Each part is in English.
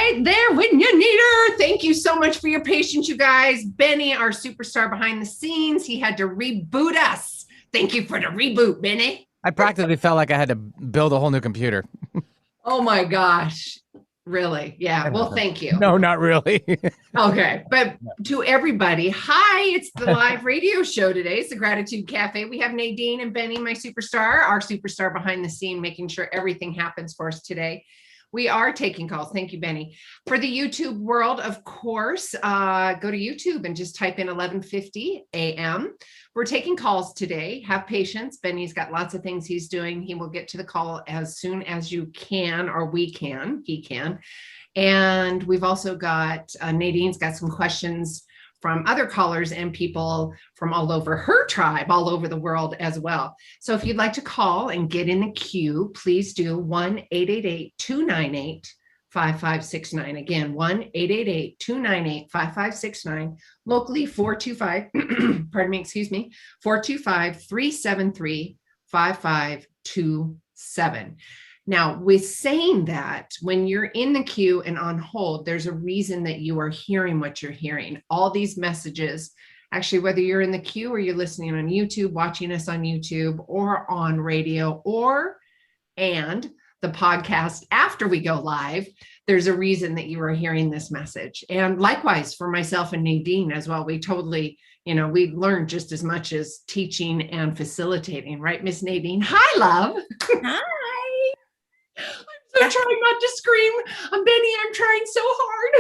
Right there when you need her. Thank you so much for your patience, you guys. Benny, our superstar behind the scenes, he had to reboot us. Thank you for the reboot, Benny. I practically felt like I had to build a whole new computer. Oh my gosh. Really? Yeah. Well, thank you. No, not really. Okay. But to everybody, hi, it's the live radio show today. It's the Gratitude Cafe. We have Nadine and Benny, my superstar, our superstar behind the scene, making sure everything happens for us today. We are taking calls. Thank you, Benny. For the YouTube world, of course, go to YouTube and just type in 1150 a.m. We're taking calls today. Have patience. Benny's got lots of things he's doing. He will get to the call as soon as you can, or we can. He can. And we've also got Nadine's got some questions from other callers and people from all over her tribe, all over the world as well. So if you'd like to call and get in the queue, please do 1-888-298-5569. Again, 1-888-298-5569. Locally 425, pardon me, excuse me, 425-373-5527. Now, with saying that, when you're in the queue and on hold, there's a reason that you are hearing what you're hearing. All these messages, actually, whether you're in the queue or you're listening on YouTube, watching us on YouTube or on radio and the podcast after we go live, there's a reason that you are hearing this message. And likewise for myself and Nadine as well, we totally, we learn just as much as teaching and facilitating, right, Miss Nadine? Hi, love. Hi. I'm so trying not to scream. I'm Benny. I'm trying so hard.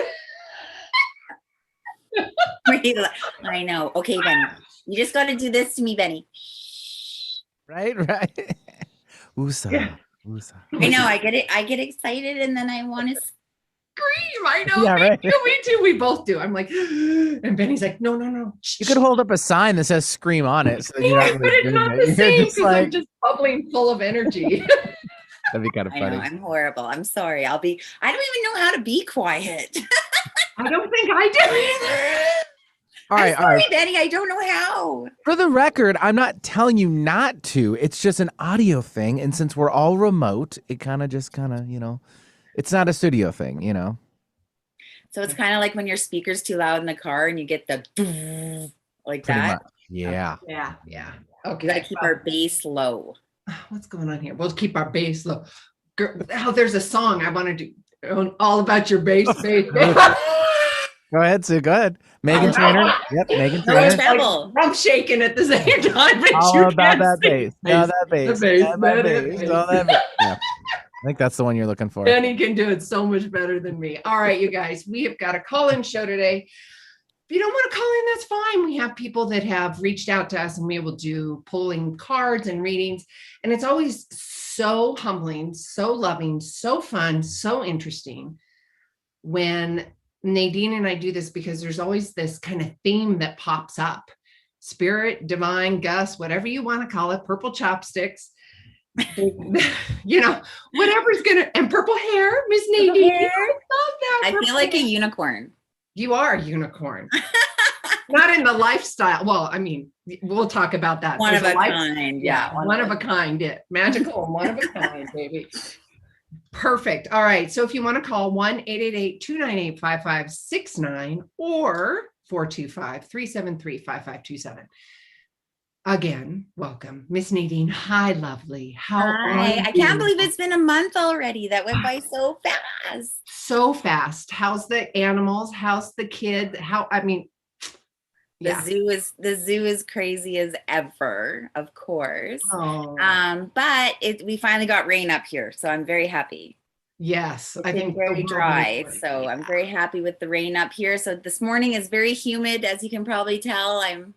I know. Okay, Benny. You just got to do this to me, Benny. Right. Usa. Yeah. Usa. I know. I get excited, and then I want to scream. I know. Yeah, right. Me too. We both do. I'm like, and Benny's like, no. You could hold up a sign that says "scream" on it. So but it's not the same because I'm just bubbling full of energy. That'd be kind of funny. I know, I'm horrible. I'm sorry. I don't even know how to be quiet. I don't think I do either. All right, Benny. I don't know how. For the record, I'm not telling you not to. It's just an audio thing, and since we're all remote, it kind of, it's not a studio thing, So it's kind of like when your speaker's too loud in the car and you get the like Pretty that. much. Yeah. Yeah. Okay. We gotta keep our bass low. What's going on here? We'll keep our bass low. There's a song I want to do all about your bass. Go ahead, Sue. Go ahead. Megan Trainor. Yep, Megan Trainor. Like, I'm shaking at the same time. But all about that bass. All that bass. All that bass. Yeah. I think that's the one you're looking for. Benny can do it so much better than me. All right, you guys, we have got a call-in show today. If you don't want to call in, that's fine. We have people that have reached out to us and we will do pulling cards and readings. And it's always so humbling, so loving, so fun, so interesting when Nadine and I do this, because there's always this kind of theme that pops up. Spirit, divine, Gus, whatever you want to call it, purple chopsticks, whatever's and purple hair, Miss Nadine. I love that. I feel like a unicorn. You are a unicorn. Not in the lifestyle. Well, I mean, we'll talk about that. One of a kind. Yeah, one of a kind. Magical and one of a kind, baby. Perfect. All right. So if you want to call 1-888-298-5569 or 425-373-5527. Again, welcome. Miss Nadine. Hi, lovely. Hi. I can't believe it's been a month already. That went by so fast. So fast. How's the animals? How's the kid? The zoo is crazy as ever, of course. Oh. But we finally got rain up here, so I'm very happy. Yes, I think very dry, so I'm very happy with the rain up here. So this morning is very humid, as you can probably tell. I'm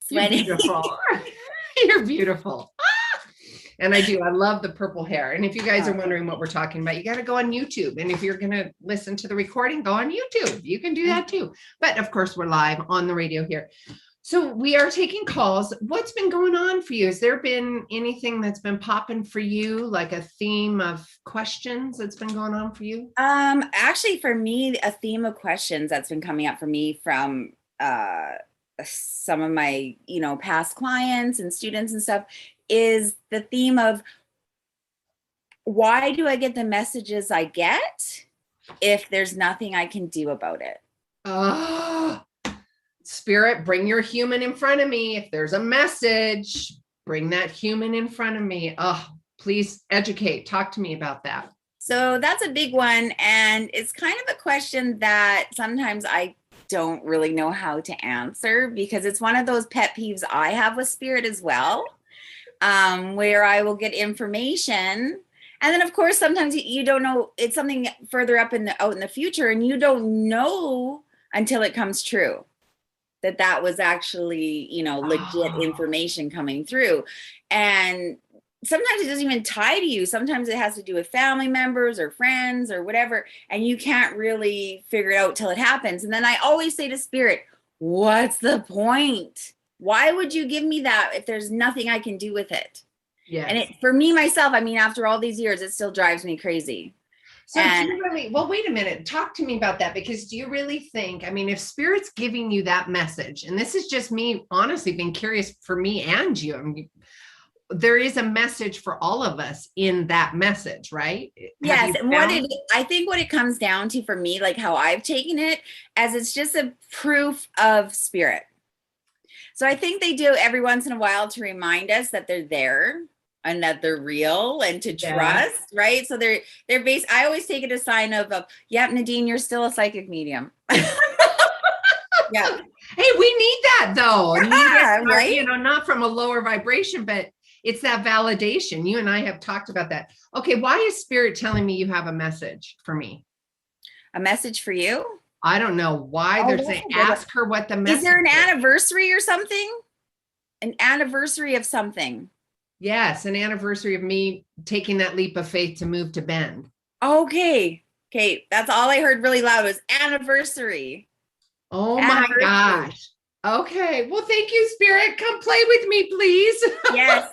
sweating. You're beautiful. You're beautiful. And I love the purple hair. And if you guys are wondering what we're talking about, you got to go on YouTube. And if you're going to listen to the recording, go on YouTube. You can do that too. But of course, we're live on the radio here. So we are taking calls. What's been going on for you? Has there been anything that's been popping for you, like a theme of questions that's been going on for you? Actually, for me, a theme of questions that's been coming up for me from some of my, past clients and students and stuff is the theme of why do I get the messages I get if there's nothing I can do about it? Oh, Spirit, bring your human in front of me. If there's a message, bring that human in front of me. Oh, please educate. Talk to me about that. So that's a big one. And it's kind of a question that sometimes I don't really know how to answer, because it's one of those pet peeves I have with spirit as well, where I will get information. And then of course, sometimes you don't know, it's something further up out in the future, and you don't know until it comes true that was actually, legit information coming through. And sometimes it doesn't even tie to you. Sometimes it has to do with family members or friends or whatever. And you can't really figure it out till it happens. And then I always say to spirit, what's the point? Why would you give me that if there's nothing I can do with it? Yeah. And for me, myself, I mean, after all these years, it still drives me crazy. So do you really, well, wait a minute, talk to me about that, because do you really think, I mean, if spirit's giving you that message, and this is just me honestly being curious for me and you, I mean, there is a message for all of us in that message, right? Yes. And I think what it comes down to for me, like how I've taken it, as it's just a proof of spirit. So I think they do every once in a while to remind us that they're there and that they're real and to trust, right? So they're based, I always take it a sign of, Nadine, you're still a psychic medium. Yeah. Hey, we need that though. Yeah, right? Not from a lower vibration, but it's that validation. You and I have talked about that. Okay. Why is spirit telling me you have a message for me? A message for you? I don't know why they're saying, ask her what the message is. Is there an anniversary or something? An anniversary of something? Yes, an anniversary of me taking that leap of faith to move to Bend. Okay. That's all I heard really loud was anniversary. Oh my gosh. Okay. Well, thank you, Spirit. Come play with me, please. Yes.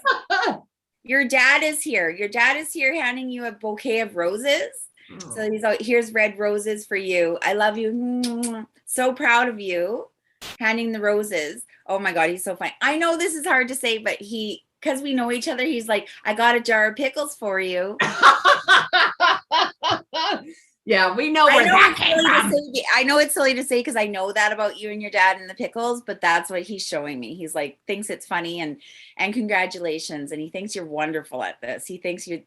Your dad is here. Your dad is here handing you a bouquet of roses. Oh. So he's like, here's red roses for you. I love you. So proud of you. Handing the roses. Oh my God, he's so fine. I know this is hard to say, but because we know each other, he's like, I got a jar of pickles for you. Yeah, we know where that came from. I know it's silly to say because I know that about you and your dad and the pickles, but that's what he's showing me. He's like, thinks it's funny and congratulations. And he thinks you're wonderful at this. He thinks he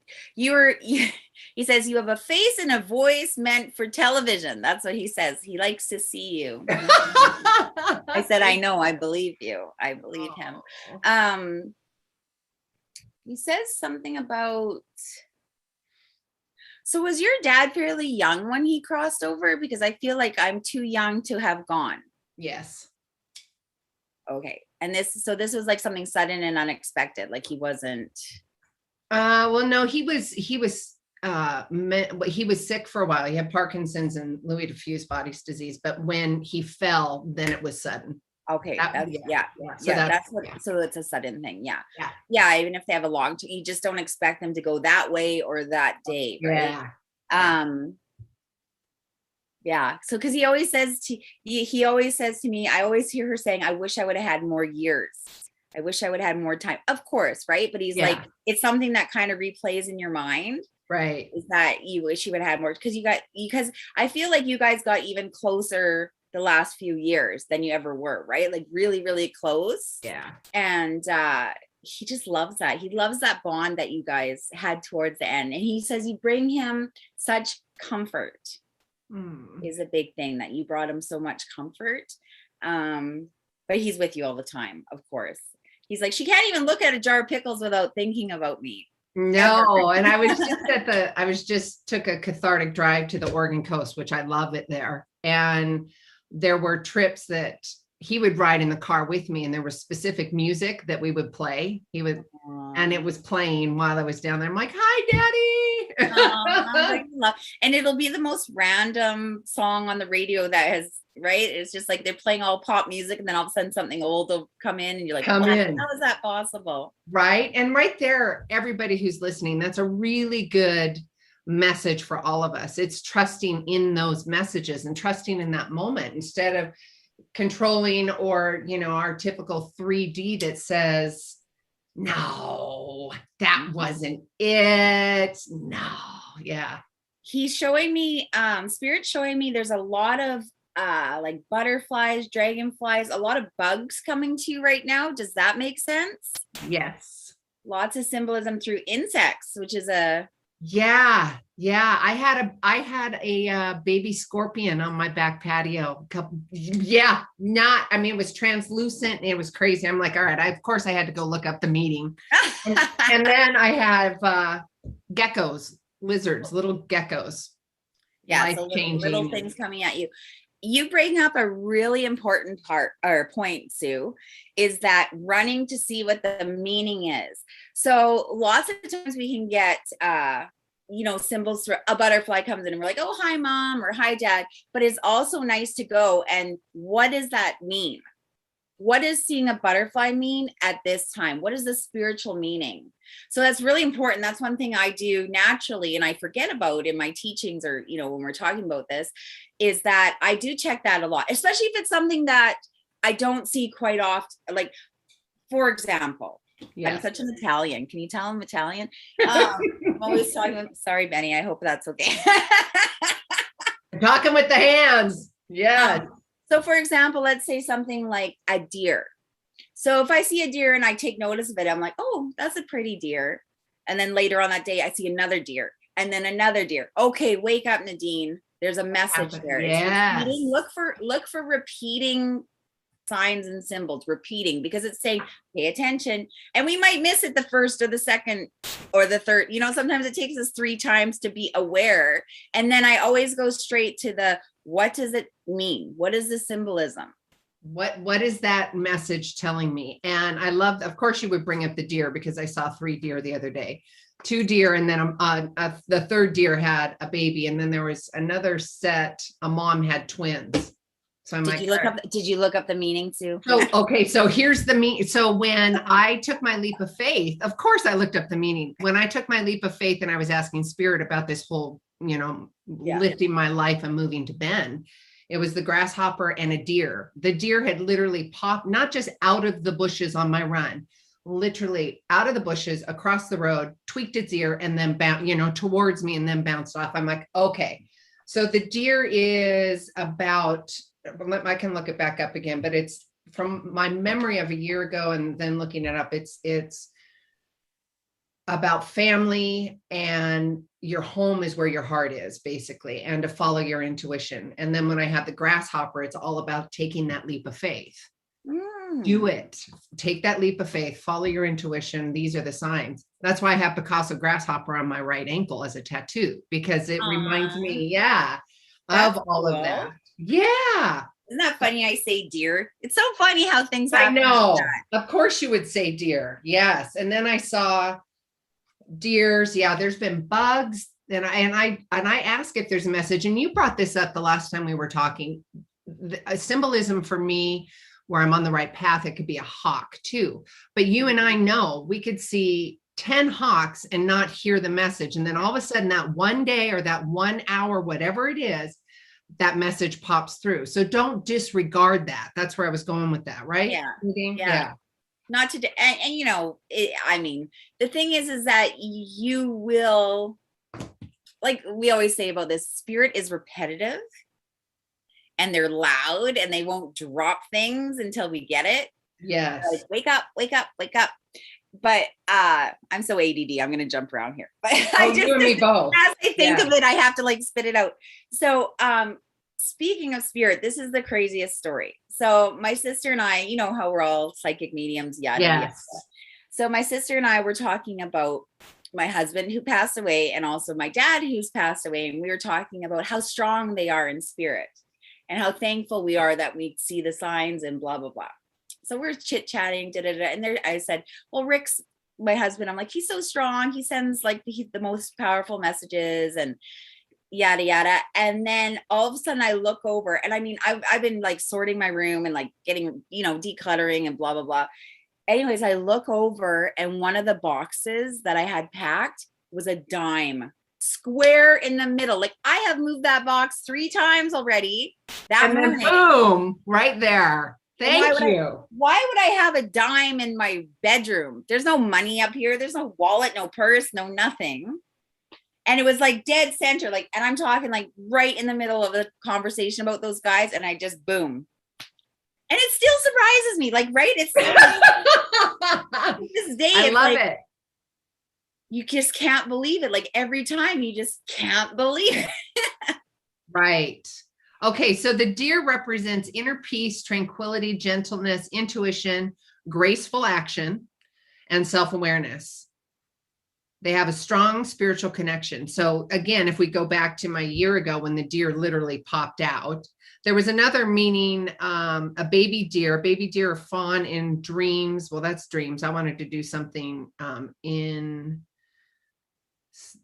says you have a face and a voice meant for television. That's what he says. He likes to see you. I said, I know, I believe you. I believe him. He says something about, so was your dad fairly young when he crossed over? Because I feel like I'm too young to have gone. Yes. Okay. And this was like something sudden and unexpected. Like he wasn't. Well, no, he was sick for a while. He had Parkinson's and Lewy diffuse body disease, but when he fell, then it was sudden. Okay. So it's a sudden thing. Yeah. Even if they have a long term, you just don't expect them to go that way or that day. Right? Yeah. So, cause he always says to me, I always hear her saying, I wish I would have had more years. I wish I would have had more time, of course. Right. But he's like, it's something that kind of replays in your mind. Right. Is that you wish you would have had more, because I feel like you guys got even closer the last few years than you ever were, right? Like really, really close. Yeah. And he just loves that. He loves that bond that you guys had towards the end. And he says you bring him such comfort is a big thing, that you brought him so much comfort. But he's with you all the time, of course. He's like, she can't even look at a jar of pickles without thinking about me. No. And I was just took a cathartic drive to the Oregon coast, which I love it there. And there were trips that he would ride in the car with me, and there was specific music that we would play. And it was playing while I was down there. I'm like, hi, Daddy. And it'll be the most random song on the radio that has, right? It's just like they're playing all pop music, and then all of a sudden something old will come in and you're like, how is that possible? Right. And right there, everybody who's listening, that's a really good message for all of us. It's trusting in those messages and trusting in that moment instead of controlling or, our typical 3D that says, No, that wasn't it. No. Yeah. He's showing me, Spirit showing me there's a lot of like butterflies, dragonflies, a lot of bugs coming to you right now. Does that make sense? Yes. Lots of symbolism through insects, which is a Yeah. Yeah. I had a baby scorpion on my back patio. Yeah. I mean, it was translucent and it was crazy. I'm like, all right, of course I had to go look up the meaning. And then I have geckos, lizards, little geckos. yeah, so little things coming at you. You bring up a really important part or point, Sue, is that running to see what the meaning is. So lots of times we can get, symbols for a butterfly comes in and we're like, oh, hi, mom, or hi, dad. But it's also nice to go and what does that mean? What does seeing a butterfly mean at this time? What is the spiritual meaning? So that's really important. That's one thing I do naturally and I forget about in my teachings or, when we're talking about this, is that I do check that a lot, especially if it's something that I don't see quite often. Like, for example, yes. I'm such an Italian. Can you tell I'm Italian? I'm always talking. Sorry, Benny. I hope that's okay. Talking with the hands. Yeah. So for example, let's say something like a deer. So if I see a deer and I take notice of it, I'm like, oh, that's a pretty deer. And then later on that day, I see another deer and then another deer. Okay, wake up, Nadine. There's a message there. Yes. Look for repeating signs and symbols, repeating, because it's saying, pay attention. And we might miss it the first or the second or the third. Sometimes it takes us 3 times to be aware. And then I always go straight to what does it mean? What is the symbolism? What is that message telling me? And I love, of course, you would bring up the deer because I saw 3 deer the other day, 2 deer. And then the third deer had a baby. And then there was another set, a mom had twins. So I'm did you look up the meaning too? So here's the meaning. So when I took my leap of faith, of course I looked up the meaning. When I took my leap of faith and I was asking Spirit about this whole, lifting my life and moving to Bend, it was the grasshopper and a deer. The deer had literally popped, not just out of the bushes on my run, literally out of the bushes across the road, tweaked its ear and then towards me and then bounced off. I'm like, okay. So the deer is about, I can look it back up again, but it's from my memory of a year ago and then looking it up. It's about family and your home is where your heart is basically, and to follow your intuition. And then when I had the grasshopper, it's all about taking that leap of faith. Do it. Take that leap of faith, follow your intuition. These are the signs. That's why I have Picasso grasshopper on my right ankle as a tattoo, because it reminds me, of all of that. Yeah. Isn't that funny? I say deer. It's so funny how things happen. I know. Of course you would say deer. Yes. And then I saw deers. Yeah. There's been bugs. And I ask if there's a message, and you brought this up the last time we were talking. A symbolism for me where I'm on the right path, it could be a hawk too. But you and I know we could see 10 hawks and not hear the message. And then all of a sudden that one day or that 1 hour, whatever it is, that message pops through. So don't disregard that. That's where I was going with that, right? Yeah. Not to, the thing is that you will, like we always say about this, spirit is repetitive and they're loud and they won't drop things until we get it. Yes. Like, wake up, wake up, wake up. But I'm so ADD. I'm going to jump around here. But you and me both. As I think of it, I have to spit it out. So speaking of spirit, this is the craziest story. So my sister and I, how we're all psychic mediums, yada. So my sister and I were talking about my husband who passed away and also my dad who's passed away. And we were talking about how strong they are in spirit and how thankful we are that we see the signs and blah, blah, blah. So we're chit-chatting, and there I said, well, Rick's my husband. I'm like, he's so strong. He sends the most powerful messages and yada, yada. And then all of a sudden I look over and I've been sorting my room and getting, decluttering and blah, blah, blah. Anyways, I look over and one of the boxes that I had packed was a dime square in the middle. I have moved that box 3 times already. And then boom, right there. Thank you. Why would I have a dime in my bedroom? There's no money up here. There's no wallet, no purse, no nothing. And it was like dead center, like, and I'm talking like right in the middle of a conversation about those guys, and I just boom. And it still surprises me, like, right? It's this day. I love it. You just can't believe it. Like every time, you just can't believe it. Right. Okay, so the deer represents inner peace, tranquility, gentleness, intuition, graceful action, and self-awareness. They have a strong spiritual connection. So again, if we go back to my year ago when the deer literally popped out, there was another meaning, a baby deer or fawn in dreams. Well, that's dreams. I wanted to do something in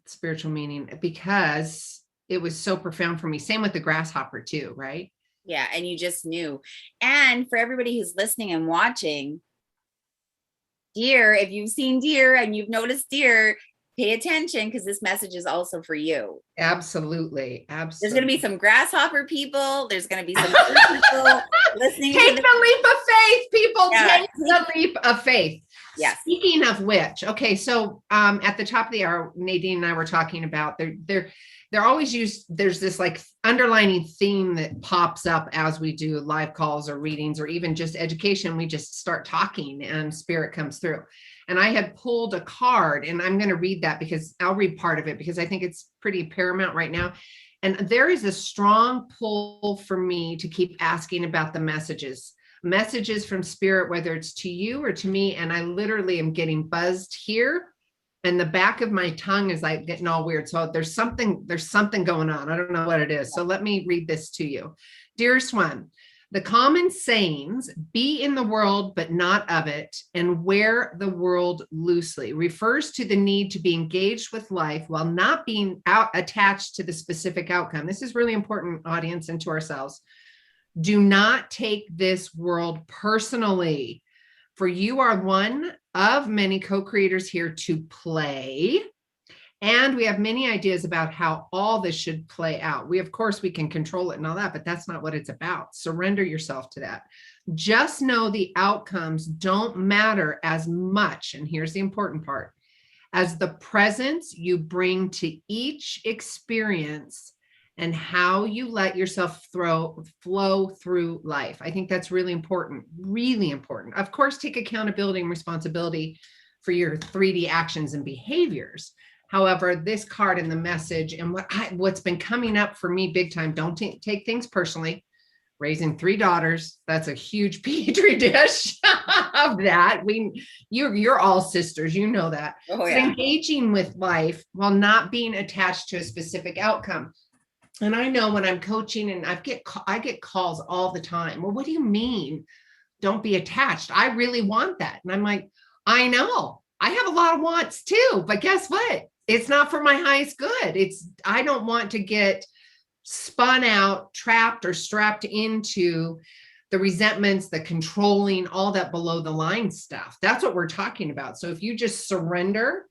spiritual meaning because it was so profound for me. Same with the grasshopper too, right? Yeah, and you just knew. And for everybody who's listening and watching, deer, if you've seen deer and you've noticed deer, pay attention because this message is also for you. Absolutely. There's going to be some grasshopper people. There's going to be some people listening. Take the leap of faith, people. Yeah. Take the leap of faith. Yes. Speaking of which, okay, so at the top of the hour, Nadine and I were talking about they're always used. There's this like underlining theme that pops up as we do live calls or readings or even just education. We just start talking and spirit comes through. And I had pulled a card, and I'm going to read that because I'll read part of it because I think it's pretty paramount right now. And there is a strong pull for me to keep asking about the messages from spirit, whether it's to you or to me. And I literally am getting buzzed here. And the back of my tongue is like getting all weird. So there's something going on. I don't know what it is. So let me read this to you. Dearest one, the common sayings, be in the world, but not of it, and wear the world loosely, refers to the need to be engaged with life while not being attached to the specific outcome. This is really important, audience, and to ourselves. Do not take this world personally, for you are one of many co-creators here to play. And we have many ideas about how all this should play out. Of course, we can control it and all that, but that's not what it's about. Surrender yourself to that. Just know the outcomes don't matter as much. And here's the important part, as the presence you bring to each experience and how you let yourself flow through life. I think that's really important, really important. Of course, take accountability and responsibility for your 3D actions and behaviors. However, this card and the message and what's been coming up for me big time, don't take things personally. Raising 3 daughters, that's a huge petri dish of that. You're all sisters, you know that. Oh, yeah. Engaging with life while not being attached to a specific outcome. And I know when I'm coaching and I get calls all the time. Well, what do you mean? Don't be attached. I really want that. And I'm like, I know. I have a lot of wants too, but guess what? It's not for my highest good. I don't want to get spun out, trapped, or strapped into the resentments, the controlling, all that below the line stuff. That's what we're talking about. So if you just surrender,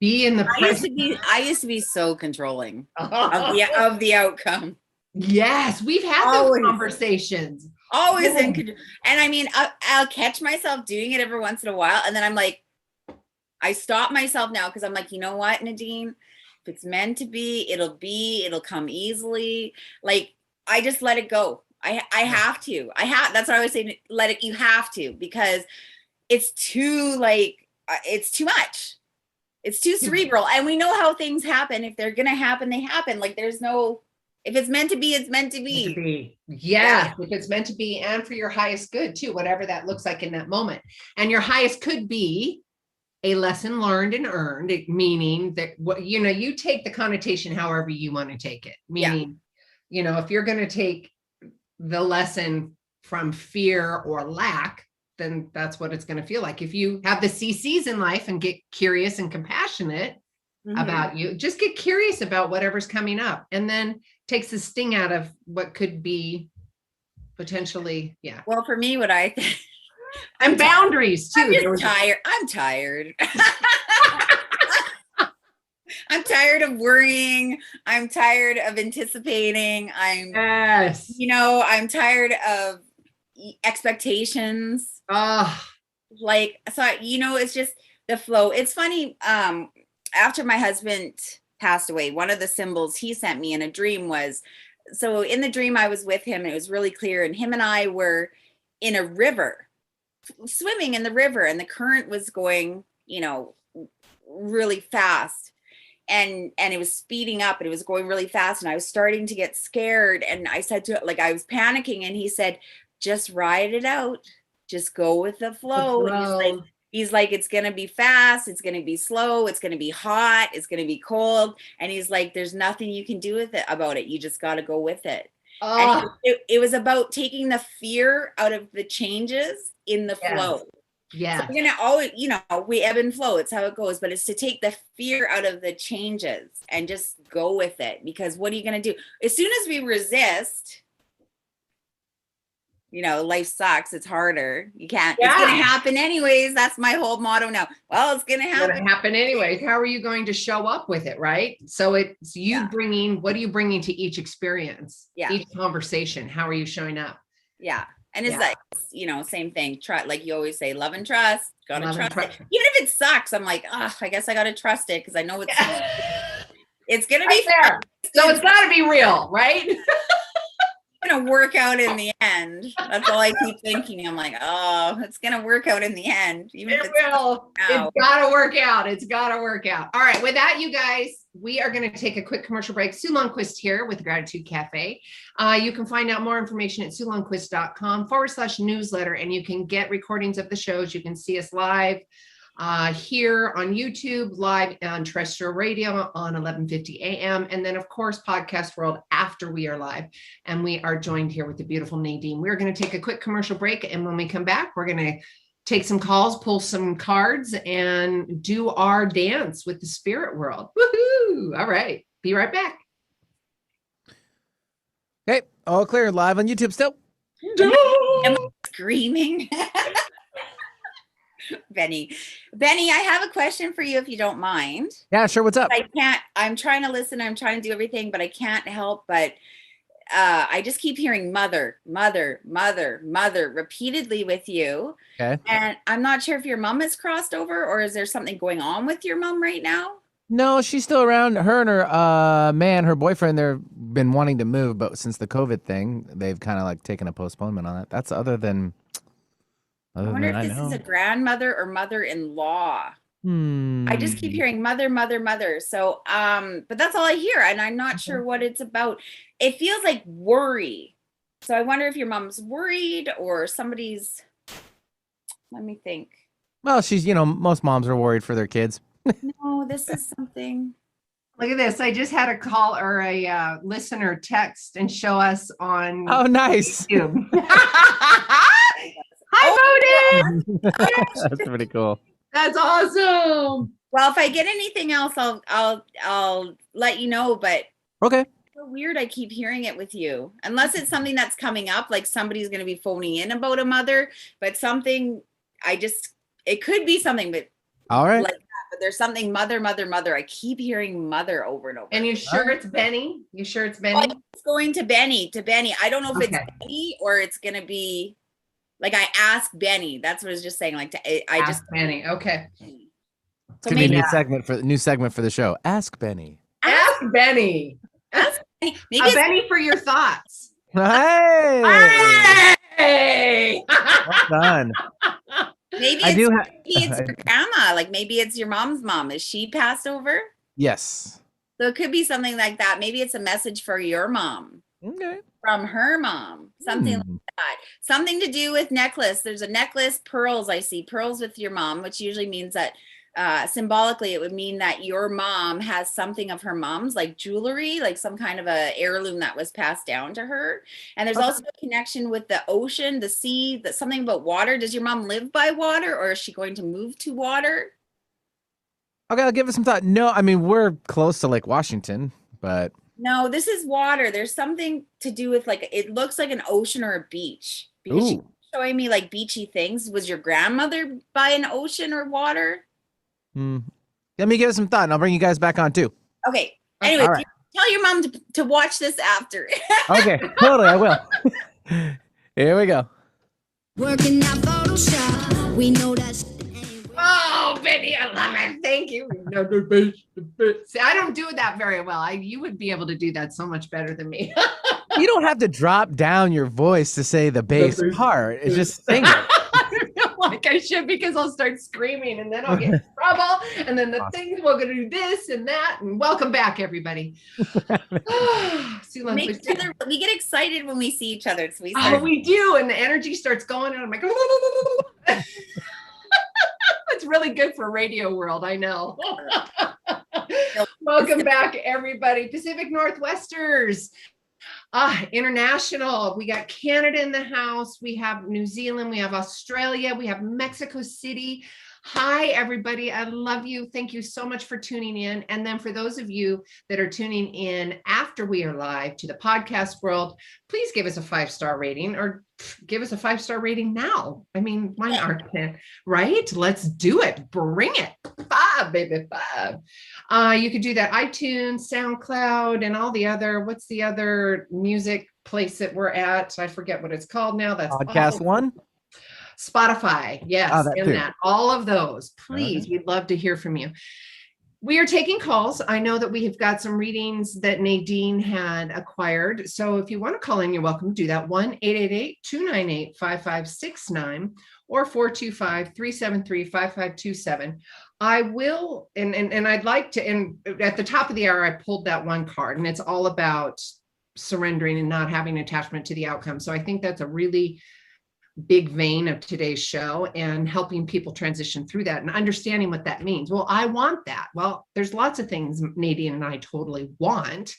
be in the present. I used to be so controlling of the outcome. Yes, we've had those conversations. Always in control. And I mean, I'll catch myself doing it every once in a while. And then I'm like, I stop myself now because I'm like, you know what, Nadine? If it's meant to be, it'll come easily. Like, I just let it go. I have to. That's what I was saying. You have to, because it's too it's too much. It's too cerebral. And we know how things happen. If they're going to happen, they happen. Like, if it's meant to be, it's meant to be. Yeah. If it's meant to be, and for your highest good too, whatever that looks like in that moment. And your highest could be a lesson learned and earned, meaning that you take the connotation however you want to take it. Meaning, if you're going to take the lesson from fear or lack, then that's what it's going to feel like. If you have the CCs in life and get curious and compassionate about you, just get curious about whatever's coming up, and then takes the sting out of what could be potentially, Well, for me, what I think, and boundaries too. I'm tired. I'm tired of worrying. I'm tired of anticipating. I'm tired of, expectations. Oh, Like, so, it's just the flow. It's funny. After my husband passed away, one of the symbols he sent me in a dream was, so in the dream I was with him, and it was really clear, and him and I were in a river, swimming in the river, and the current was going, really fast. And it was speeding up, and it was going really fast, and I was starting to get scared. And I said to it, like, I was panicking, and he said, just ride it out. Just go with the flow. And he's like, it's going to be fast. It's going to be slow. It's going to be hot. It's going to be cold. And he's like, there's nothing you can do with it about it. You just got to go with it. And it was about taking the fear out of the changes in the flow. Yeah. So we're going to always, we ebb and flow. It's how it goes. But it's to take the fear out of the changes and just go with it. Because what are you going to do? As soon as we resist, life sucks. It's harder. You can't. Yeah. It's going to happen anyways. That's my whole motto now. Well, it's going to happen. It's going to happen anyways. How are you going to show up with it, right? So it's you bringing, what are you bringing to each experience? Yeah. Each conversation. How are you showing up? Yeah. And it's like, same thing. Like you always say, love and trust. Gotta trust it. Even if it sucks, I'm like, I guess I gotta trust it because I know it's gonna be fair. So it's gotta be real, right? Gonna work out in the end. That's all I keep thinking. I'm like, it's gonna work out in the end. Even if it will. It's gotta work out. It's gotta work out. All right. With that, you guys, we are going to take a quick commercial break. Sue Lundquist here with Gratitude Cafe. You can find out more information at SueLundquist.com/newsletter, and you can get recordings of the shows. You can see us live here on YouTube, live on terrestrial radio on 11:50 a.m. And then, of course, podcast world after we are live. And we are joined here with the beautiful Nadine. We're going to take a quick commercial break. And when we come back, we're going to take some calls, pull some cards, and do our dance with the spirit world. Woohoo! All right. Be right back. Okay. All clear. Live on YouTube still. Am I screaming? Benny, I have a question for you if you don't mind. Yeah, sure. What's up? I'm trying to listen. I'm trying to do everything, but I can't help but I just keep hearing mother repeatedly with you. Okay. And I'm not sure if your mom has crossed over, or is there something going on with your mom right now? No, she's still around. Her and her her boyfriend, they've been wanting to move, but since the COVID thing, they've kind of like taken a postponement on it. That's other than I wonder if this is a grandmother or mother-in-law. I just keep hearing mother. So, but that's all I hear. And I'm not sure what it's about. It feels like worry. So I wonder if your mom's worried or somebody's, let me think. Well, she's, most moms are worried for their kids. No, this is something. Look at this. I just had a call or a listener text and show us on. Oh, nice. YouTube. Hi, Modin. That's pretty cool. That's awesome. Well, if I get anything else, I'll let you know. But okay. It's so weird. I keep hearing it with you, unless it's something that's coming up, like somebody's going to be phoning in about a mother. But something, it could be something, but all right. Like that. But there's something mother. I keep hearing mother over and over. And you sure it's Benny? You sure it's Benny? Well, it's going to Benny. I don't know if it's Benny or it's going to be. Like I asked Benny, that's what I was just saying. Like I just Benny. Okay. It's gonna be a new segment for the show. Ask Benny. Ask Benny. Ask Benny. Maybe Benny for your thoughts. Hey. Hey. Well done. Maybe it's your grandma. Like maybe it's your mom's mom. Is she passed over? Yes. So it could be something like that. Maybe it's a message for your mom. Okay. From her mom. Something like that. Something to do with necklace. There's a necklace, pearls. I see pearls with your mom, which usually means that symbolically it would mean that your mom has something of her mom's, like jewelry, like some kind of a heirloom that was passed down to her. And there's also a connection with the ocean, the sea, something about water. Does your mom live by water, or is she going to move to water? Okay, I'll give it some thought. No, I mean, we're close to Lake Washington, but no, this is water. There's something to do with it looks like an ocean or a beach. Because she's showing me like beachy things. Was your grandmother by an ocean or water? Let me give it some thought and I'll bring you guys back on too. Okay. Anyway, right. Tell your mom to watch this after. Okay, totally, I will. Here we go. Working out Photoshop, we know that. Oh, Benny, I love it. Thank you. See, I don't do that very well. You would be able to do that so much better than me. You don't have to drop down your voice to say the bass part. It's just sing it. I feel like I should, because I'll start screaming and then I'll get in trouble. And then the things we're going to do this and that. And welcome back, everybody. Sue Lundquist. We get excited when we see each other. So we do. And the energy starts going and I'm like, it's really good for radio world. I know. Welcome back, everybody. Pacific Northwesters. International. We got Canada in the house. We have New Zealand. We have Australia. We have Mexico City. Hi, everybody. I love you. Thank you so much for tuning in. And then for those of you that are tuning in after we are live to the podcast world, please give us a 5-star rating, or give us a 5-star rating now. I mean, why not? Right? Let's do it. Bring it. 5, baby, 5. You could do that. iTunes, SoundCloud, and all the other, what's the other music place that we're at? I forget what it's called now. That's Podcast One. Spotify. Yes. That. All of those. Please. We'd love to hear from you. We are taking calls. I know that we have got some readings that Nadine had acquired. So if you want to call in, you're welcome to do that. 1-888-298-5569 or 425-373-5527. I will, and I'd like to, and at the top of the hour, I pulled that one card, and it's all about surrendering and not having attachment to the outcome. So I think that's a really big vein of today's show, and helping people transition through that and understanding what that means. Well, I want that. Well, there's lots of things Nadine and I totally want.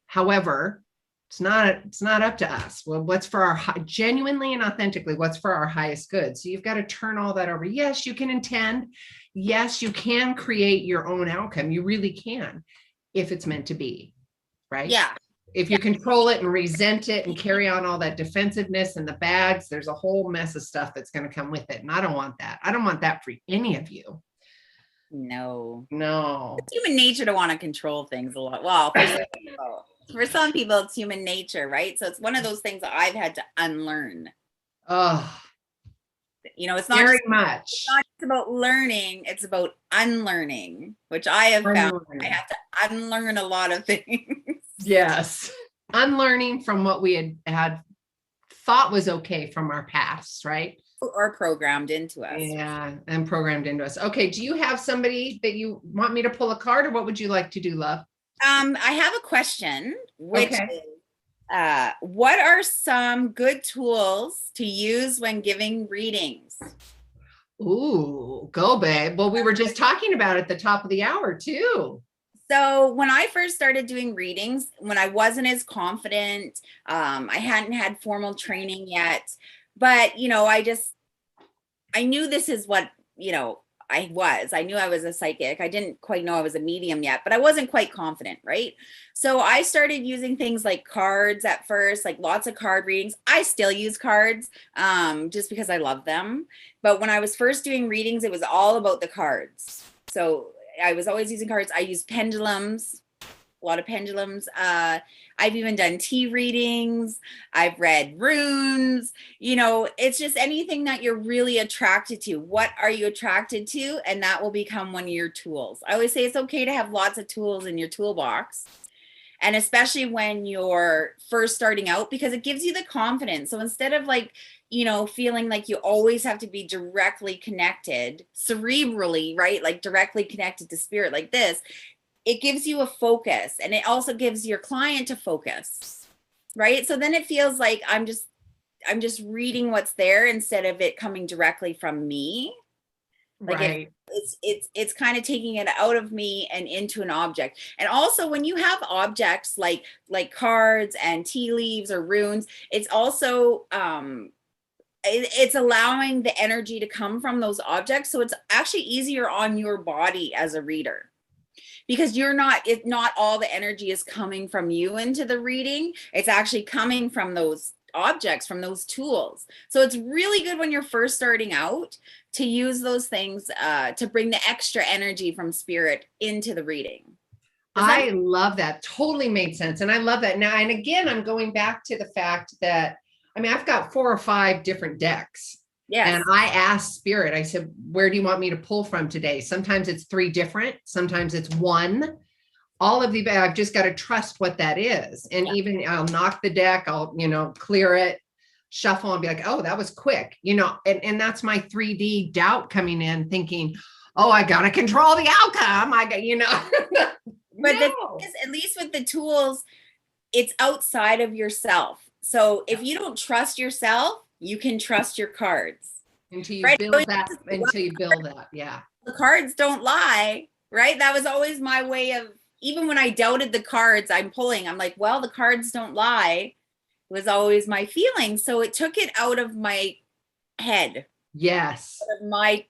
However, it's not up to us. Well, what's for our genuinely and authentically, what's for our highest good? So you've got to turn all that over. Yes, you can intend. Yes, you can create your own outcome. You really can, if it's meant to be, right? Yeah. If you control it and resent it and carry on all that defensiveness and the bags, there's a whole mess of stuff that's going to come with it. And I don't want that. I don't want that for any of you. No. It's human nature to want to control things a lot. Well, for some people, it's human nature, right? So it's one of those things that I've had to unlearn. Oh, it's not very just, much. It's not just about learning, it's about unlearning, which I have found I have to unlearn a lot of things. Yes. Unlearning from what we had thought was okay from our past, right? Or programmed into us. Yeah, and programmed into us. Okay, do you have somebody that you want me to pull a card, or what would you like to do, love? I have a question, which is, what are some good tools to use when giving readings? Ooh, go, babe. Well, we were just talking about it at the top of the hour, too. So when I first started doing readings, when I wasn't as confident, I hadn't had formal training yet, but, I knew this is what, I knew I was a psychic. I didn't quite know I was a medium yet, but I wasn't quite confident, right? So I started using things like cards at first, like lots of card readings. I still use cards just because I love them. But when I was first doing readings, it was all about the cards. So I was always using cards. I use pendulums, a lot of pendulums. I've even done tea readings. I've read runes. It's just anything that you're really attracted to. What are you attracted to? And that will become one of your tools. I always say it's okay to have lots of tools in your toolbox. And especially when you're first starting out, because it gives you the confidence. So instead of feeling like you always have to be directly connected cerebrally, right? Like directly connected to spirit like this, it gives you a focus, and it also gives your client a focus, right? So then it feels like I'm just reading what's there instead of it coming directly from me. Like right. It's kind of taking it out of me and into an object. And also when you have objects like cards and tea leaves or runes, it's also it's allowing the energy to come from those objects. So it's actually easier on your body as a reader, because not all the energy is coming from you into the reading. It's actually coming from those objects, from those tools. So it's really good when you're first starting out to use those things to bring the extra energy from spirit into the reading. I love that. Totally made sense. And I love that. Now, and again, I'm going back to the fact that I mean, I've got 4 or 5 different decks. Yes. And I asked Spirit, I said, where do you want me to pull from today? Sometimes it's 3 different, sometimes it's 1. All of the, I've just got to trust what that is. And even I'll knock the deck, I'll, clear it, shuffle and be like, oh, that was quick, and that's my 3D doubt coming in thinking, oh, I got to control the outcome. I got, But the thing is, at least with the tools, it's outside of yourself. So if you don't trust yourself, you can trust your cards. Until you build that. Yeah. The cards don't lie, right? That was always my way of, even when I doubted the cards I'm pulling, I'm like, well, the cards don't lie. It was always my feeling. So it took it out of my head. Yes.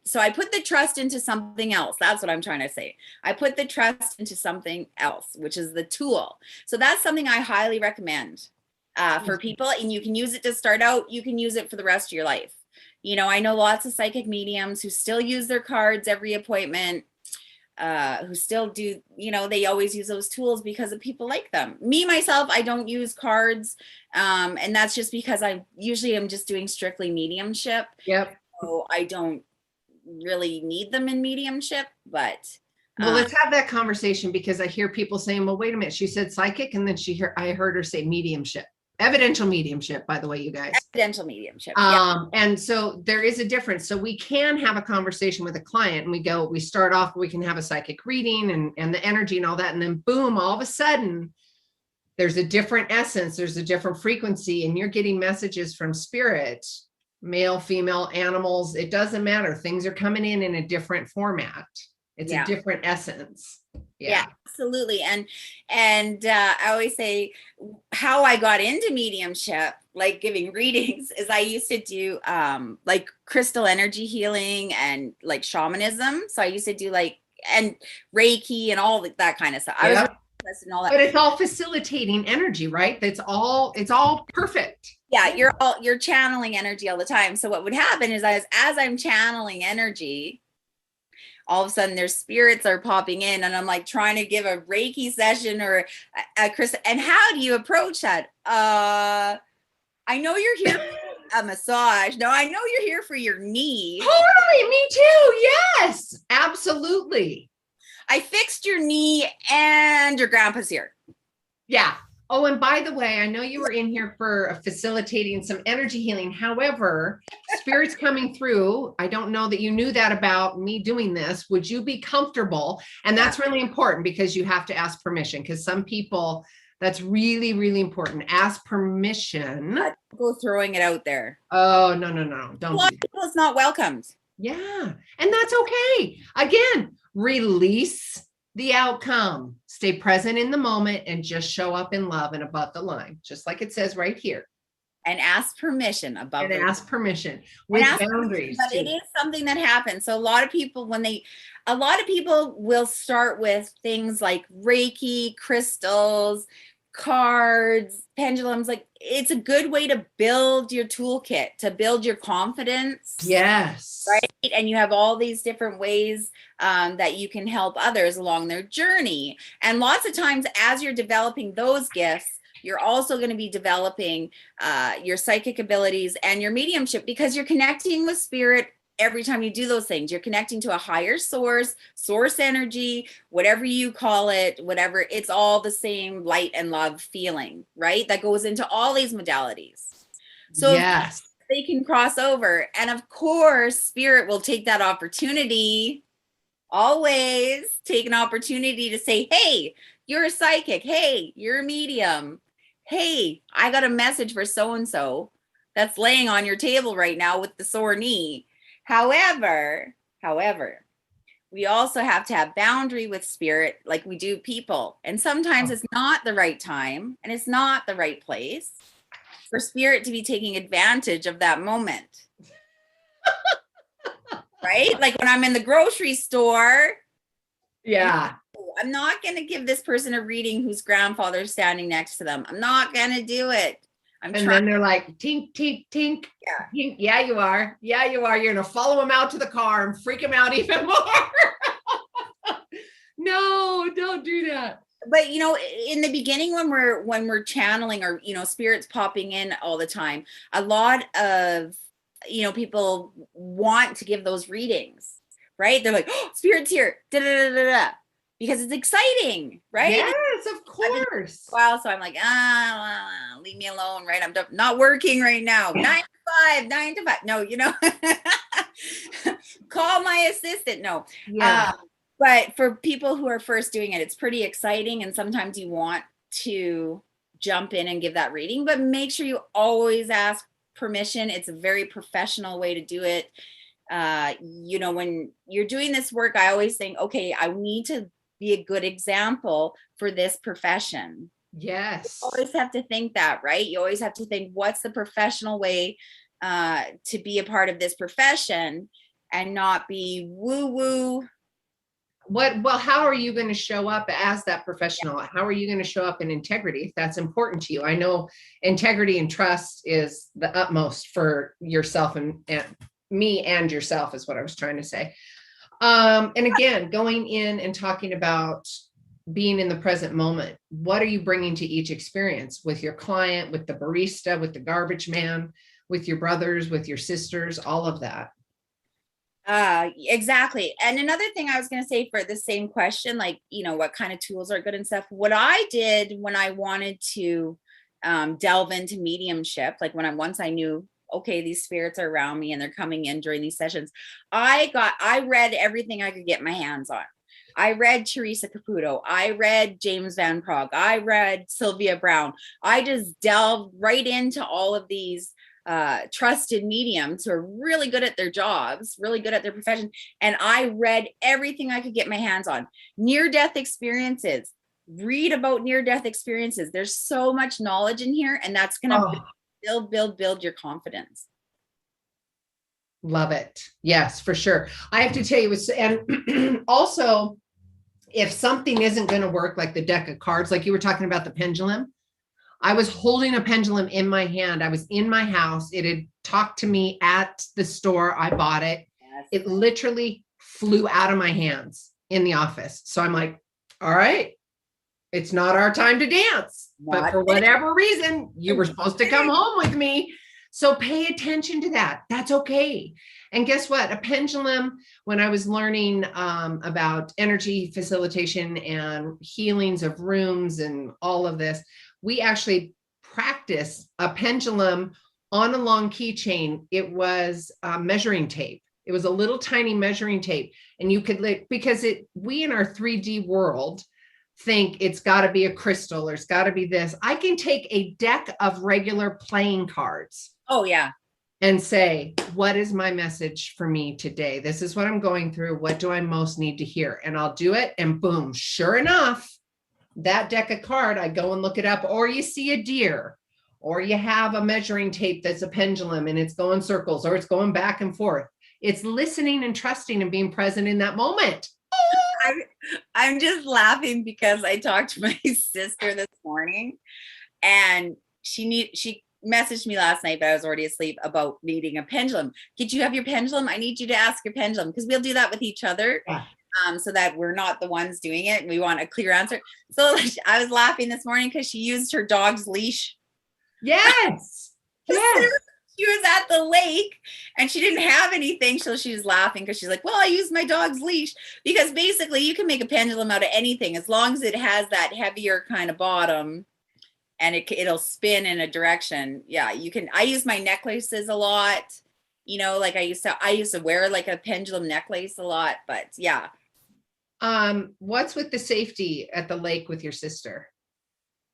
So I put the trust into something else. That's what I'm trying to say. I put the trust into something else, which is the tool. So that's something I highly recommend for people. And you can use it to start out. You can use it for the rest of your life. I know lots of psychic mediums who still use their cards every appointment, who still do, they always use those tools because of people like them. Me, myself, I don't use cards. And that's just because I usually am just doing strictly mediumship. Yep. So I don't really need them in mediumship, but. Well, let's have that conversation, because I hear people saying, well, wait a minute, she said psychic. And then I heard her say mediumship. Evidential mediumship, by the way, you guys. Evidential mediumship. And so there is a difference. So we can have a conversation with a client and we start off, we can have a psychic reading and the energy and all that. And then boom, all of a sudden there's a different essence. There's a different frequency, and you're getting messages from spirit, male, female, animals. It doesn't matter. Things are coming in a different format. It's a different essence. Yeah, absolutely. And I always say how I got into mediumship, like giving readings, is I used to do like crystal energy healing and like shamanism. So I used to do and reiki and all that kind of stuff. I was really interested in all that. But it's all facilitating energy, right? It's all perfect. Yeah, you're channeling energy all the time. So what would happen is as I'm channeling energy, all of a sudden their spirits are popping in, and I'm like trying to give a Reiki session or a crystal. And how do you approach that? I know you're here for a massage. No, I know you're here for your knee. Totally, me too. Yes, absolutely. I fixed your knee and your grandpa's here. Yeah. Oh, and by the way, I know you were in here for facilitating some energy healing. However, spirits coming through, I don't know that you knew that about me doing this. Would you be comfortable? And that's really important, because you have to ask permission, because some people, that's really, really important. Ask permission. Go throwing it out there. Oh, no. Don't. A lot of people, it's not welcomed. Yeah. And that's okay. Again, release the outcome. Stay present in the moment and just show up in love and above the line, just like it says right here. And ask permission with boundaries. But it is something that happens. So a lot of people will start with things like Reiki, crystals, cards, pendulums. Like, it's a good way to build your toolkit, to build your confidence. Yes. Right. And you have all these different ways that you can help others along their journey. And lots of times as you're developing those gifts, you're also going to be developing your psychic abilities and your mediumship, because you're connecting with spirit. Every time you do those things, you're connecting to a higher source energy, whatever you call it, whatever. It's all the same light and love feeling, right? That goes into all these modalities. So yes, they can cross over. And of course, spirit will take that opportunity, always take an opportunity to say, hey, you're a psychic. Hey, you're a medium. Hey, I got a message for so-and-so that's laying on your table right now with the sore knee. However, we also have to have boundary with spirit, like we do people. And sometimes it's not the right time and it's not the right place for spirit to be taking advantage of that moment. Right? Like when I'm in the grocery store. Yeah. I'm not going to give this person a reading whose grandfather's standing next to them. I'm not going to do it. Then they're like, tink, tink, tink. Yeah. Tink. Yeah, you are. Yeah, you are. You're going to follow him out to the car and freak him out even more. No, don't do that. But in the beginning, when we're channeling, or spirits popping in all the time, a lot of people want to give those readings, right? They're like, oh, spirit's here, da, da, da, da, da, because it's exciting, right? Yes, of course. Wow, so I'm like, leave me alone, right? I'm not working right now. 9 to 5. No, call my assistant. No. Yeah. But for people who are first doing it, it's pretty exciting. And sometimes you want to jump in and give that reading, but make sure you always ask permission. It's a very professional way to do it. When you're doing this work, I always think, okay, I need to be a good example for this profession. Yes. You always have to think that, right? You always have to think, what's the professional way to be a part of this profession and not be woo-woo. Well, how are you going to show up as that professional? How are you going to show up in integrity if that's important to you? I know integrity and trust is the utmost for yourself and me and yourself is what I was trying to say. And again, going in and talking about being in the present moment. What are you bringing to each experience with your client, with the barista, with the garbage man, with your brothers, with your sisters, all of that? Exactly. And another thing I was going to say for the same question, like, what kind of tools are good and stuff. What I did when I wanted to delve into mediumship, like once I knew, okay, these spirits are around me and they're coming in during these sessions, I read everything I could get my hands on. I read Teresa Caputo. I read James Van Praagh. I read Sylvia Brown. I just delved right into all of these trusted mediums who are really good at their jobs, really good at their profession. And I read everything I could get my hands on. Near-death experiences. Read about near-death experiences. There's so much knowledge in here, and that's going to build your confidence. Love it. Yes, for sure. I have to tell you, and also, if something isn't going to work, like the deck of cards, like you were talking about the pendulum, I was holding a pendulum in my hand. I was in my house. It had talked to me at the store. I bought it. Yes. It literally flew out of my hands in the office. So I'm like, all right, it's not our time to dance. But for whatever reason, you were supposed to come home with me. So pay attention to that. That's okay. And guess what? A pendulum, when I was learning about energy facilitation and healings of rooms and all of this, we actually practice a pendulum on a long keychain. It was measuring tape. It was a little tiny measuring tape. And you could, because we in our 3D world think it's got to be a crystal or it's got to be this. I can take a deck of regular playing cards. Oh, yeah. And say, what is my message for me today? This is what I'm going through. What do I most need to hear? And I'll do it. And boom, sure enough, that deck of card, I go and look it up, or you see a deer, or you have a measuring tape that's a pendulum and it's going circles, or it's going back and forth. It's listening and trusting and being present in that moment. I'm just laughing because I talked to my sister this morning, and she messaged me last night, but I was already asleep, about needing a pendulum. Did you have your pendulum? I need you to ask your pendulum, because we'll do that with each other. Yeah. So that we're not the ones doing it, and we want a clear answer. So I was laughing this morning because she used her dog's leash. Yes. Yes. She was at the lake and she didn't have anything. So she was laughing because she's like, well, I used my dog's leash, because basically you can make a pendulum out of anything as long as it has that heavier kind of bottom and it'll spin in a direction. Yeah, you can. I use my necklaces a lot. Like I used to wear like a pendulum necklace a lot, but yeah. What's with the safety at the lake with your sister?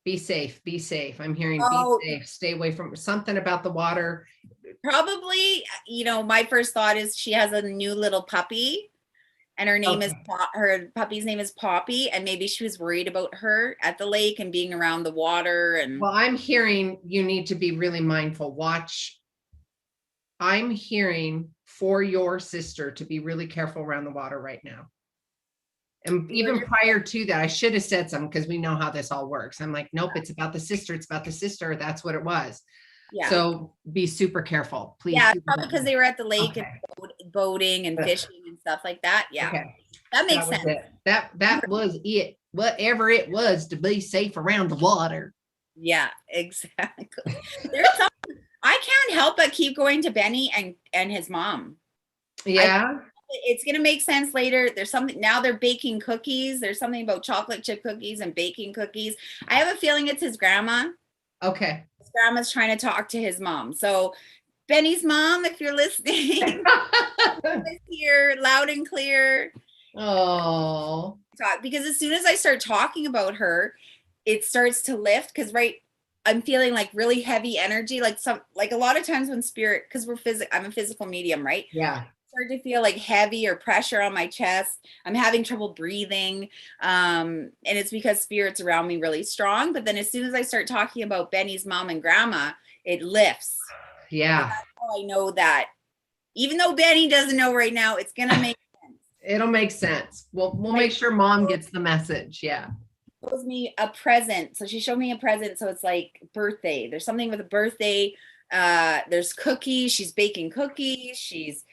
Be safe. Be safe. I'm hearing be safe. Stay away from something about the water. Probably, my first thought is she has a new little puppy, and her name is her puppy's name is Poppy, and maybe she was worried about her at the lake and being around the water. And well, I'm hearing you need to be really mindful. Watch. I'm hearing for your sister to be really careful around the water right now. And even prior to that, I should have said something, because we know how this all works. I'm like, nope, it's about the sister. It's about the sister. That's what it was. Yeah. So be super careful, please. Yeah, probably because they were at the lake and boating and fishing and stuff like that. Yeah. Okay. That makes sense. That was it. whatever it was to be safe around the water. Yeah, exactly. There's something, I can't help but keep going to Benny and his mom. Yeah. It's going to make sense later. There's something, now they're baking cookies. There's something about chocolate chip cookies and baking cookies. I have a feeling it's his grandma. Okay. His grandma's trying to talk to his mom. So Benny's mom, if you're listening, is here loud and clear. Oh. Because as soon as I start talking about her, it starts to lift, because I'm feeling like really heavy energy, like a lot of times when spirit, because I'm a physical medium, right? Yeah. Start to feel like heavy or pressure on my chest. I'm having trouble breathing. And it's because spirit's around me really strong. But then as soon as I start talking about Benny's mom and grandma, it lifts. Yeah. That's how I know that even though Benny doesn't know right now, it's going to make sense. It'll make sense. We'll make sure mom gets the message. Yeah. Shows me a present. So she showed me a present. So it's like birthday. There's something with a birthday. There's cookies. She's baking cookies. She's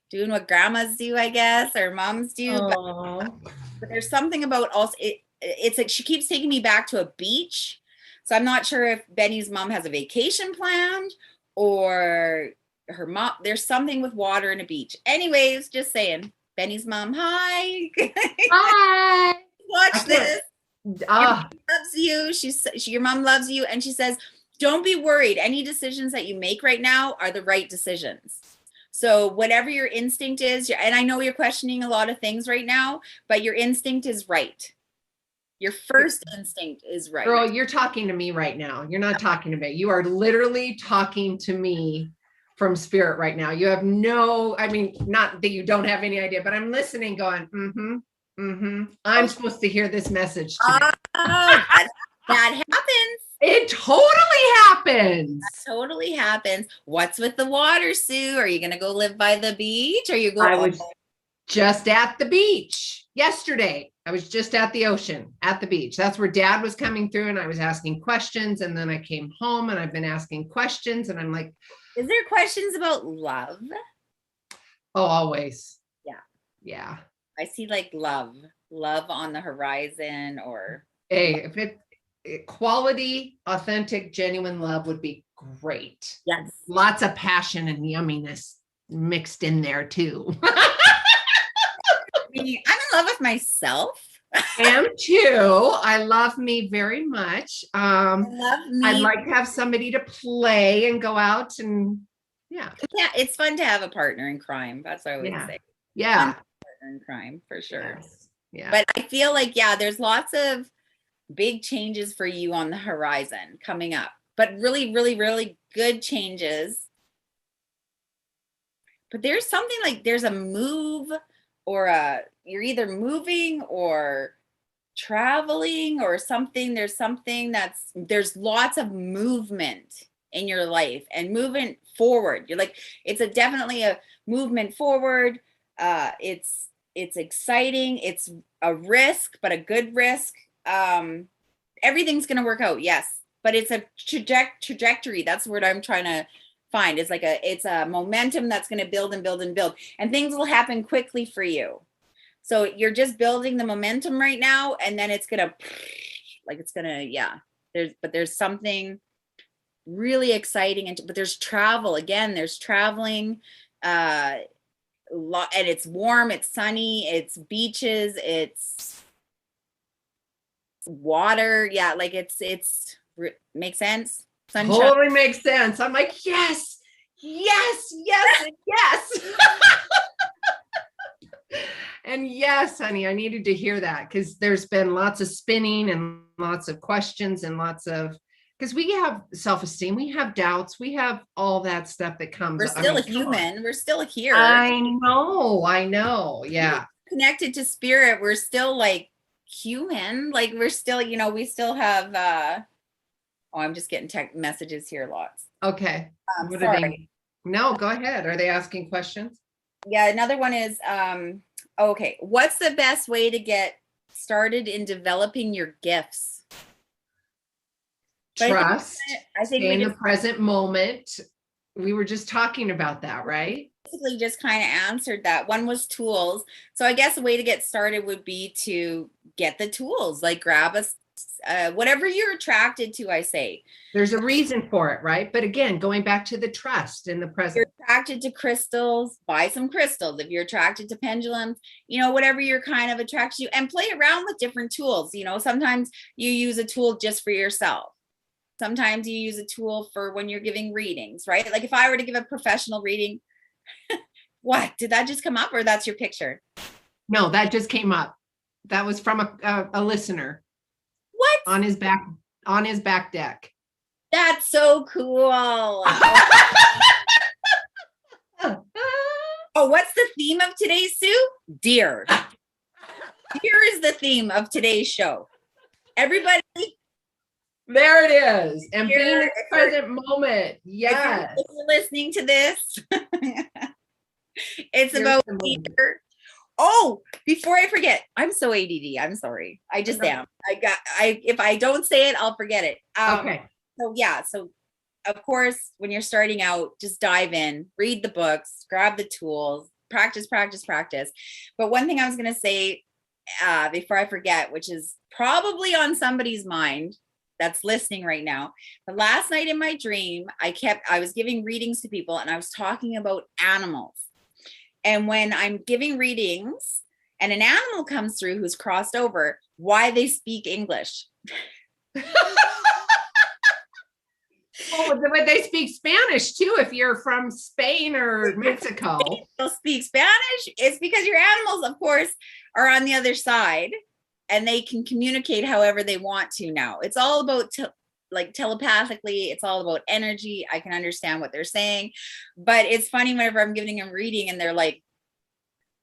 doing what grandmas do, I guess, or moms do. But there's something about also it's like she keeps taking me back to a beach. So I'm not sure if Benny's mom has a vacation planned or her mom. There's something with water and a beach. Anyways, just saying. Benny's mom, hi. Hi. Watch this. Your mom loves you. Your mom loves you. And she says, don't be worried. Any decisions that you make right now are the right decisions. So whatever your instinct is, and I know you're questioning a lot of things right now, but your instinct is right. Your first instinct is right. Girl, you're talking to me right now. You're not talking to me. You are literally talking to me from spirit right now. You have I mean, not that you don't have any idea, but I'm listening going, I'm supposed to hear this message today. That happens. It totally happens. That totally happens. What's with the water, Sue? Are you going to go live by the beach? Or you go? I was just at the beach yesterday. I was just at the ocean, at the beach. That's where Dad was coming through, and I was asking questions. And then I came home and I've been asking questions, and I'm like, is there questions about love? Oh, always. Yeah. Yeah. I see like love on the horizon, or hey, if quality, authentic, genuine love would be great. Yes. Lots of passion and yumminess mixed in there too. I'm in love with myself. I am too. I love me very much. I love me. I'd like to have somebody to play and go out and yeah, it's fun to have a partner in crime. That's what I would say. Yeah. Partner in crime for sure. Yes. Yeah. But I feel like, there's lots of big changes for you on the horizon coming up, but really, really, really good changes. But there's something like there's a move, or you're either moving or traveling or something. There's there's lots of movement in your life and movement forward. You're like, it's definitely a movement forward. It's exciting. It's a risk, but a good risk. Everything's going to work out. Yes. But it's a trajectory. That's the word I'm trying to find. It's a momentum that's going to build and build and build, and things will happen quickly for you. So you're just building the momentum right now, and then it's going to, there's something really exciting. But there's travel again. There's traveling, and it's warm, it's sunny, it's beaches, it's water. Yeah. Like it's makes sense. Sunshine. Totally makes sense. I'm like, yes. And yes, honey, I needed to hear that, because there's been lots of spinning and lots of questions and because we have self-esteem, we have doubts, we have all that stuff that comes. We're still a human. We're still here. I know. Yeah. Connected to spirit. We're still like human. Like we're still, we still have, I'm just getting messages here lots. Okay. What sorry. are they? No, go ahead. Are they asking questions? Yeah. Another one is, okay. What's the best way to get started in developing your gifts? Trust. I think stay in the present moment. We were just talking about that, right? Basically just kind of answered that. One was tools. So I guess a way to get started would be to get the tools, like grab whatever you're attracted to, I say. There's a reason for it, right? But again, going back to the trust in the If present. you're attracted to crystals, buy some crystals. If you're attracted to pendulums, you know, whatever you're kind of attracted to, and play around with different tools. You know, sometimes you use a tool just for yourself. Sometimes you use a tool for when you're giving readings, right? Like if I were to give a professional reading, what did that just come up, or that's your picture? No, that just came up. That was from a listener. What? On his back deck. That's so cool. Oh, what's the theme of today's Sue? Deer. Deer is the theme of today's show. Everybody. There it is. And Deer, being in the present moment. Yes. If you're listening to this, it's about deer. Oh, before I forget, I'm so ADD. I'm sorry. I just am. If I don't say it, I'll forget it. Okay. So yeah. So of course, when you're starting out, just dive in, read the books, grab the tools, practice, practice, practice. But one thing I was going to say before I forget, which is probably on somebody's mind that's listening right now. But last night in my dream, I was giving readings to people and I was talking about animals. And when I'm giving readings and an animal comes through who's crossed over, why they speak English. Oh, but they speak Spanish too. If you're from Spain or Mexico, they'll speak Spanish. It's because your animals, of course, are on the other side and they can communicate however they want to now. It's all about like telepathically, it's all about energy. I can understand what they're saying, but it's funny whenever I'm giving them reading and they're like,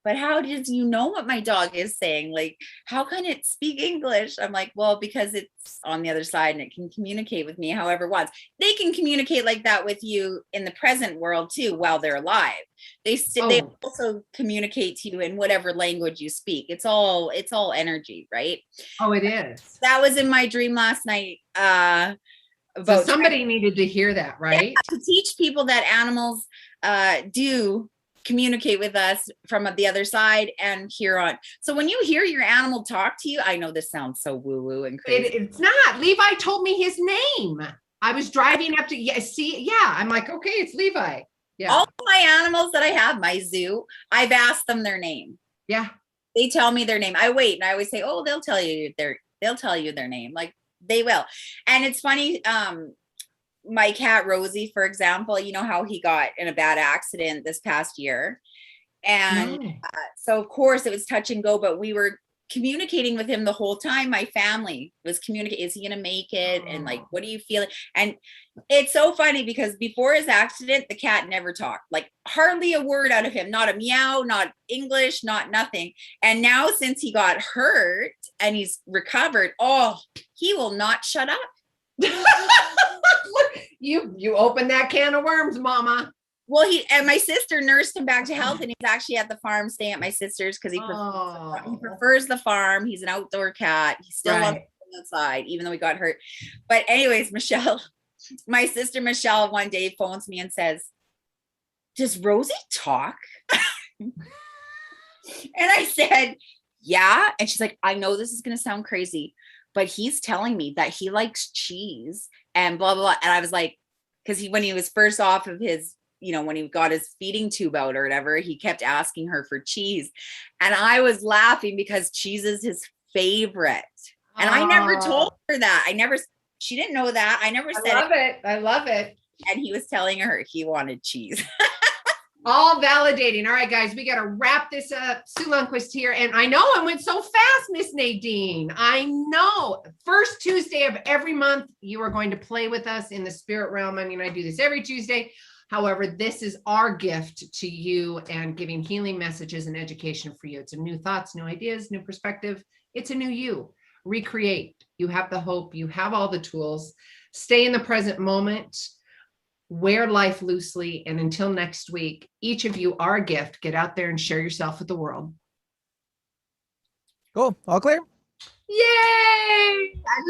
but how did you know what my dog is saying? Like, how can it speak English? I'm like, well, because it's on the other side and it can communicate with me however it wants. They can communicate like that with you in the present world too, while they're alive. They also communicate to you in whatever language you speak. It's all energy, right? Oh, it is. That was in my dream last night. So somebody needed to hear that, right? Yeah, to teach people that animals do communicate with us from the other side and here on. So when you hear your animal talk to you, I know this sounds so woo-woo and crazy. It's not. Levi told me his name. I was driving up to I'm like, okay, it's Levi. Yeah. All my animals that I have, my zoo, I've asked them their name. Yeah. They tell me their name. I wait and I always say, oh, they'll tell you their name. Like they will. And it's funny, my cat Rosie, for example, you know how he got in a bad accident this past year. And so of course it was touch and go, but we were communicating with him the whole time. My family was communicating, is he going to make it? And like, what do you feel? And it's so funny because before his accident, the cat never talked, like hardly a word out of him, not a meow, not English, not nothing. And now since he got hurt and he's recovered, he will not shut up. You opened that can of worms, mama. Well, and my sister nursed him back to health, and he's actually at the farm staying at my sister's because he prefers the farm. He's an outdoor cat. He still loves being outside, even though he got hurt. But anyways, my sister Michelle one day phones me and says, does Rosie talk? And I said, yeah. And she's like, I know this is going to sound crazy, but he's telling me that he likes cheese and blah, blah, blah. And I was like, because when he was first off of his, when he got his feeding tube out or whatever, he kept asking her for cheese. And I was laughing because cheese is his favorite. And I never told her that. She didn't know that. I never said it. I love it. And he was telling her he wanted cheese. All validating. All right, guys, we got to wrap this up. Sue Lundquist here. And I know I went so fast, Miss Nadine. I know. First Tuesday of every month, you are going to play with us in the spirit realm. I mean, I do this every Tuesday. However, this is our gift to you and giving healing messages and education for you. It's a new thoughts, new ideas, new perspective. It's a new you. Recreate. You have the hope. You have all the tools. Stay in the present moment. Wear life loosely. And until next week, each of you are a gift. Get out there and share yourself with the world. Cool. All clear? Yay! I love